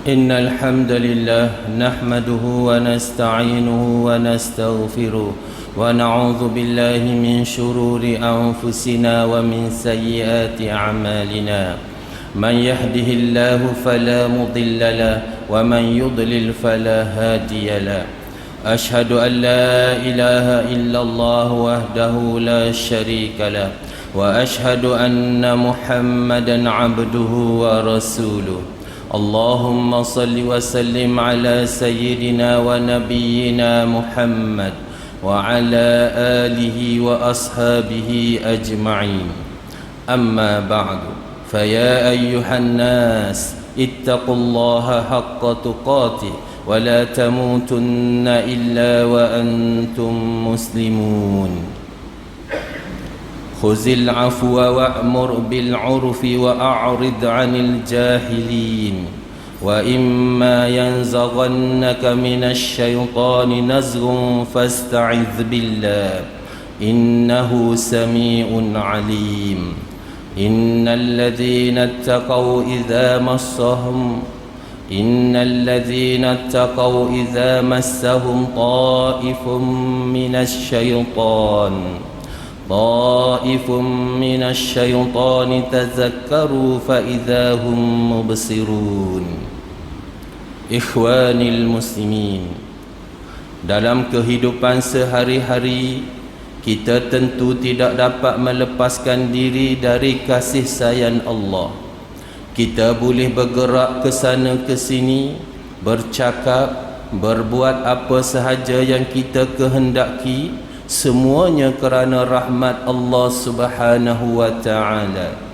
إن الحمد لله نحمده ونستعينه ونستغفره ونعوذ بالله من شرور أنفسنا ومن سيئات أعمالنا من يهده الله فلا مضل له ومن يضلل فلا هادي له أشهد أن لا إله إلا الله وحده لا شريك له وأشهد أن محمدا عبده ورسوله اللهم صل وسلم على سيدنا ونبينا محمد وعلى آله وأصحابه أجمعين أما بعد فيا أيها الناس اتقوا الله حق تقاته ولا تموتن إلا وأنتم مسلمون خذ العفو وأمر بالعرف وأعرض عن الجاهلين وإما ينزغنك من الشيطان نزغ فاستعذ بالله إنه سميع عليم إن الذين اتقوا إذا مسهم طائف من الشيطان تذكروا فإذا هم مبصرون. Ikhwanil muslimin, dalam kehidupan sehari-hari kita tentu tidak dapat melepaskan diri dari kasih sayang Allah. Kita boleh bergerak ke sana ke sini, bercakap, berbuat apa sahaja yang kita kehendaki, semuanya kerana rahmat Allah Subhanahu wa ta'ala.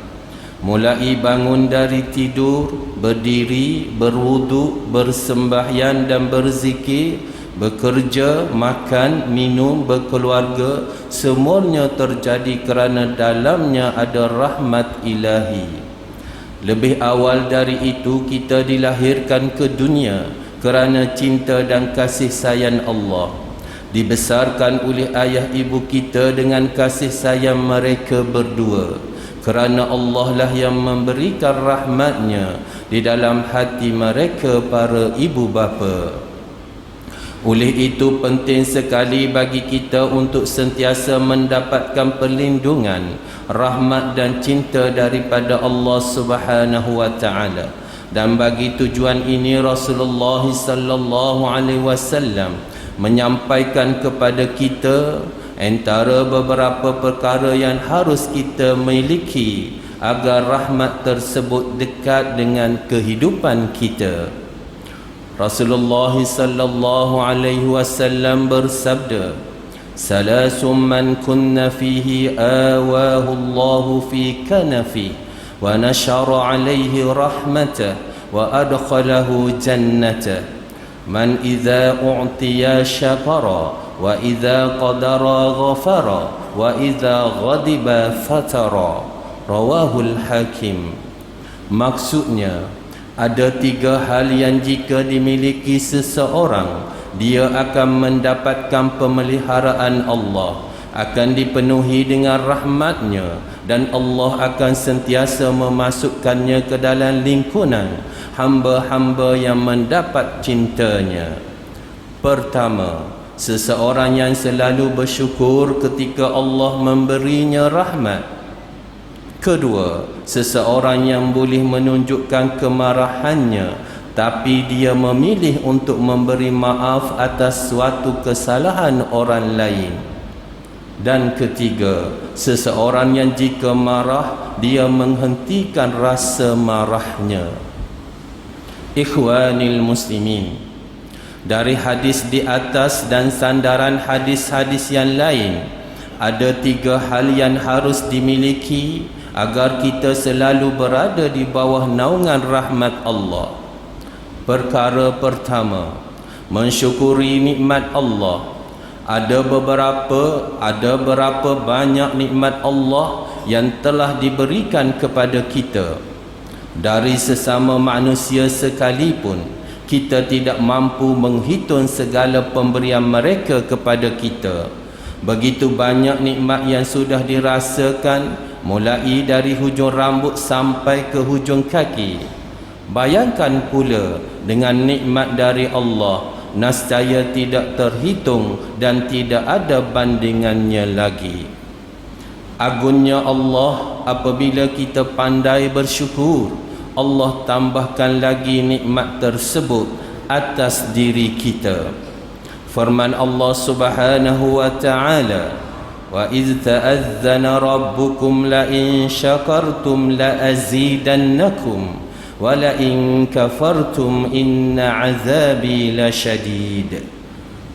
Mulai bangun dari tidur, berdiri, berwuduk, bersembahyang dan berzikir, bekerja, makan, minum, berkeluarga, semuanya terjadi kerana dalamnya ada rahmat ilahi. Lebih awal dari itu kita dilahirkan ke dunia kerana cinta dan kasih sayang Allah. Dibesarkan oleh ayah ibu kita dengan kasih sayang mereka berdua, kerana Allah lah yang memberikan rahmatnya di dalam hati mereka para ibu bapa. Oleh itu penting sekali bagi kita untuk sentiasa mendapatkan perlindungan, rahmat dan cinta daripada Allah Subhanahu wa ta'ala. Dan bagi tujuan ini Rasulullah sallallahu alaihi wasallam menyampaikan kepada kita antara beberapa perkara yang harus kita miliki agar rahmat tersebut dekat dengan kehidupan kita. Rasulullah sallallahu alaihi wasallam bersabda, "Salasum man kunna fihi awahu Allah fi kanafi wa nashara alaihi rahmatah wa adkhalahu jannatah. Man idza u'tiya syakara wa idza qadara ghafara wa idza ghadiba fatara." Rawahul Hakim. Maksudnya ada tiga hal yang jika dimiliki seseorang, dia akan mendapatkan pemeliharaan Allah, akan dipenuhi dengan rahmatnya, dan Allah akan sentiasa memasukkannya ke dalam lingkungan hamba-hamba yang mendapat cintanya. Pertama, seseorang yang selalu bersyukur ketika Allah memberinya rahmat. Kedua, seseorang yang boleh menunjukkan kemarahannya tapi dia memilih untuk memberi maaf atas suatu kesalahan orang lain. Dan ketiga, seseorang yang jika marah dia menghentikan rasa marahnya. Ikhwanil muslimin, dari hadis di atas dan sandaran hadis-hadis yang lain, ada tiga hal yang harus dimiliki agar kita selalu berada di bawah naungan rahmat Allah. Perkara pertama, mensyukuri nikmat Allah. Ada berapa banyak nikmat Allah yang telah diberikan kepada kita. Dari sesama manusia sekalipun, kita tidak mampu menghitung segala pemberian mereka kepada kita. Begitu banyak nikmat yang sudah dirasakan, mulai dari hujung rambut sampai ke hujung kaki. Bayangkan pula dengan nikmat dari Allah, nescaya tidak terhitung dan tidak ada bandingannya lagi. Agungnya Allah apabila kita pandai bersyukur, Allah tambahkan lagi nikmat tersebut atas diri kita. Firman Allah Subhanahu wa ta'ala, wa idh ta'azzana rabbukum la in syakartum la azidannakum wa la in kafartum inna azabi lasyadid.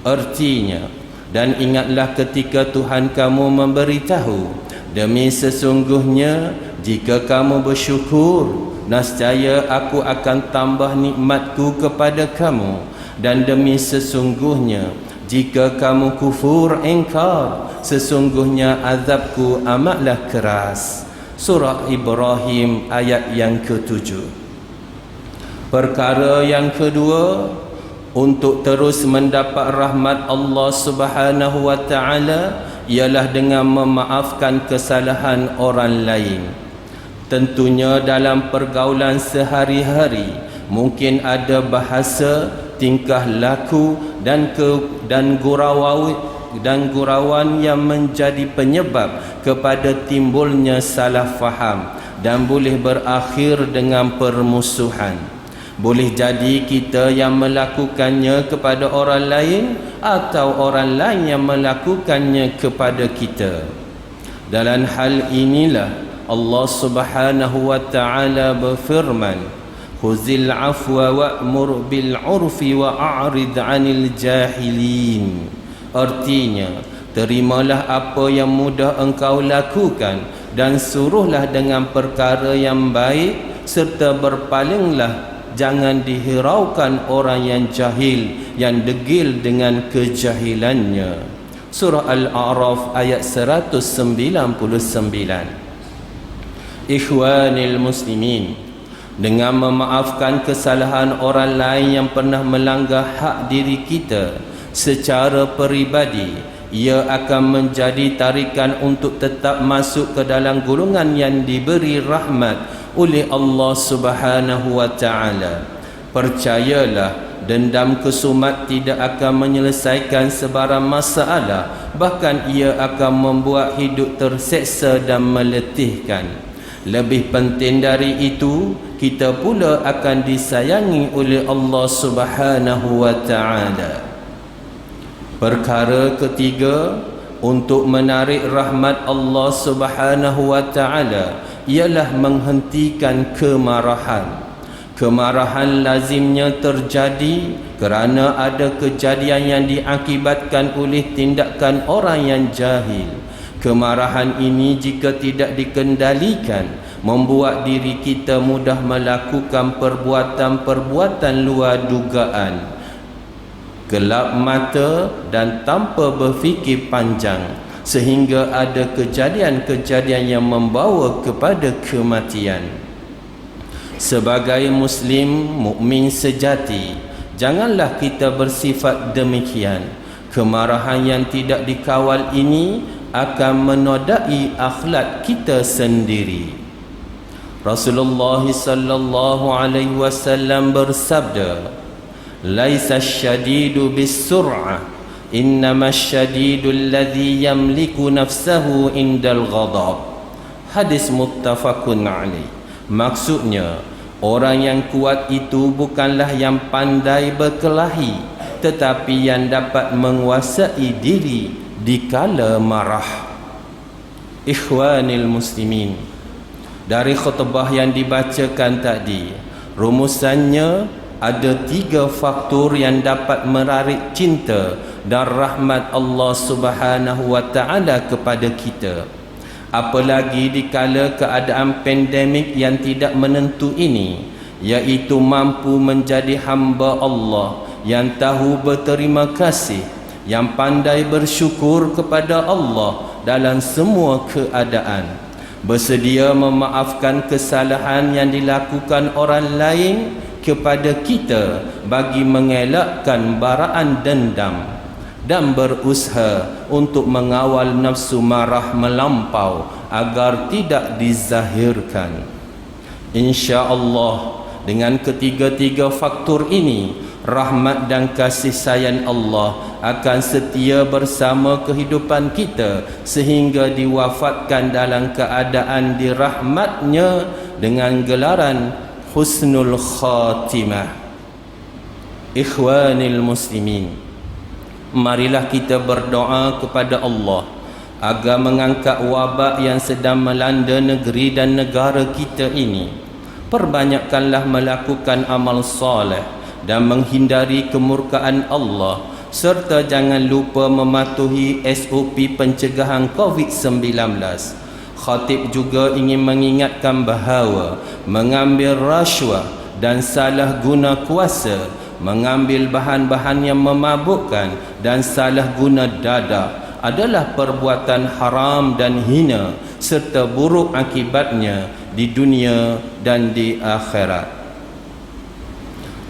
Artinya, dan ingatlah ketika Tuhan kamu memberitahu, demi sesungguhnya jika kamu bersyukur, nescaya aku akan tambah nikmatku kepada kamu, dan demi sesungguhnya jika kamu kufur ingkar, sesungguhnya azabku amatlah keras. Surah Ibrahim ayat yang ke-7. Perkara yang kedua, untuk terus mendapat rahmat Allah Subhanahu wa ta'ala ialah dengan memaafkan kesalahan orang lain. Tentunya dalam pergaulan sehari-hari mungkin ada bahasa, tingkah laku dan gurauan yang menjadi penyebab kepada timbulnya salah faham dan boleh berakhir dengan permusuhan. Boleh jadi kita yang melakukannya kepada orang lain atau orang lain yang melakukannya kepada kita. Dalam hal inilah Allah Subhanahu wa ta'ala berfirman, khuzil afwa wa'mur bil urfi wa'arid 'anil jahilin. Artinya, terimalah apa yang mudah engkau lakukan dan suruhlah dengan perkara yang baik, serta berpalinglah, jangan dihiraukan orang yang jahil, yang degil dengan kejahilannya. Surah Al-A'raf ayat 199. Ikhwanil muslimin, dengan memaafkan kesalahan orang lain yang pernah melanggar hak diri kita secara peribadi, ia akan menjadi tarikan untuk tetap masuk ke dalam golongan yang diberi rahmat oleh Allah Subhanahu wa ta'ala. Percayalah, dendam kesumat tidak akan menyelesaikan sebarang masalah, bahkan ia akan membuat hidup terseksa dan meletihkan. Lebih penting dari itu, kita pula akan disayangi oleh Allah Subhanahu wa ta'ala. Perkara ketiga, untuk menarik rahmat Allah Subhanahu wa ta'ala ialah menghentikan kemarahan. Kemarahan lazimnya terjadi kerana ada kejadian yang diakibatkan oleh tindakan orang yang jahil. Kemarahan ini jika tidak dikendalikan, membuat diri kita mudah melakukan perbuatan-perbuatan luar dugaan, gelap mata dan tanpa berfikir panjang, sehingga ada kejadian-kejadian yang membawa kepada kematian. Sebagai Muslim mukmin sejati, janganlah kita bersifat demikian. Kemarahan yang tidak dikawal ini akan menodai akhlak kita sendiri. Rasulullah sallallahu alaihi wasallam bersabda, "Laisa asy-syadidu bis-sur'ah, innama asy-syadidu alladhi yamliku nafsahu indal ghadab." Hadis muttafaqun alaih. Maksudnya, orang yang kuat itu bukanlah yang pandai berkelahi, tetapi yang dapat menguasai diri dikala marah. Ikhwanil muslimin, dari khutbah yang dibacakan tadi, rumusannya ada 3 faktor yang dapat menarik cinta dan rahmat Allah Subhanahu wa ta'ala kepada kita. Apalagi dikala keadaan pandemik yang tidak menentu ini, iaitu mampu menjadi hamba Allah yang tahu berterima kasih, yang pandai bersyukur kepada Allah dalam semua keadaan, bersedia memaafkan kesalahan yang dilakukan orang lain kepada kita bagi mengelakkan baraan dendam, dan berusaha untuk mengawal nafsu marah melampau agar tidak dizahirkan. InsyaAllah dengan ketiga-tiga faktor ini, rahmat dan kasih sayang Allah akan setia bersama kehidupan kita sehingga diwafatkan dalam keadaan dirahmatnya dengan gelaran husnul khatimah. Ikhwanil muslimin, marilah kita berdoa kepada Allah agar mengangkat wabak yang sedang melanda negeri dan negara kita ini. Perbanyakkanlah melakukan amal soleh dan menghindari kemurkaan Allah, serta jangan lupa mematuhi SOP pencegahan COVID-19. Khatib juga ingin mengingatkan bahawa mengambil rasuah dan salah guna kuasa, mengambil bahan-bahan yang memabukkan dan salah guna dadah adalah perbuatan haram dan hina serta buruk akibatnya di dunia dan di akhirat.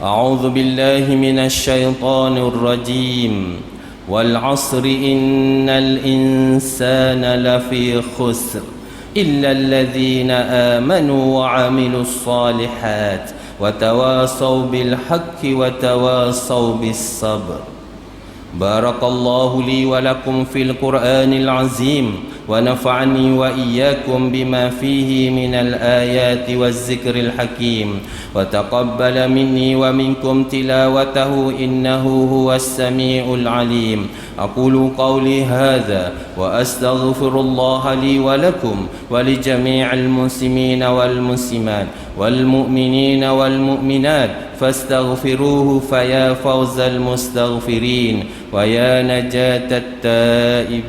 A'udzu billahi minasy syaithanir rajim. Wal 'asri innal insana lafi khusr illa alladhina amanu wa 'amilus shalihat wa tawasaw bil haqqi wa tawasaw bis sabr. Barakallahu li wa lakum fil Qur'anil azim wa nafa'ani wa iyyakum bima fihi minal ayati waz zikril hakim wa taqabbala minni wa minkum tilawatahu innahu huwas samiul alim. Aqulu qawli hadha wa astaghfirullaha li wa lakum wa li jami'il muslimina wal muslimat wal mu'minina wal mu'minat fastaghfiruhu faya fawzal mustaghfirin wa ya najatat taibin.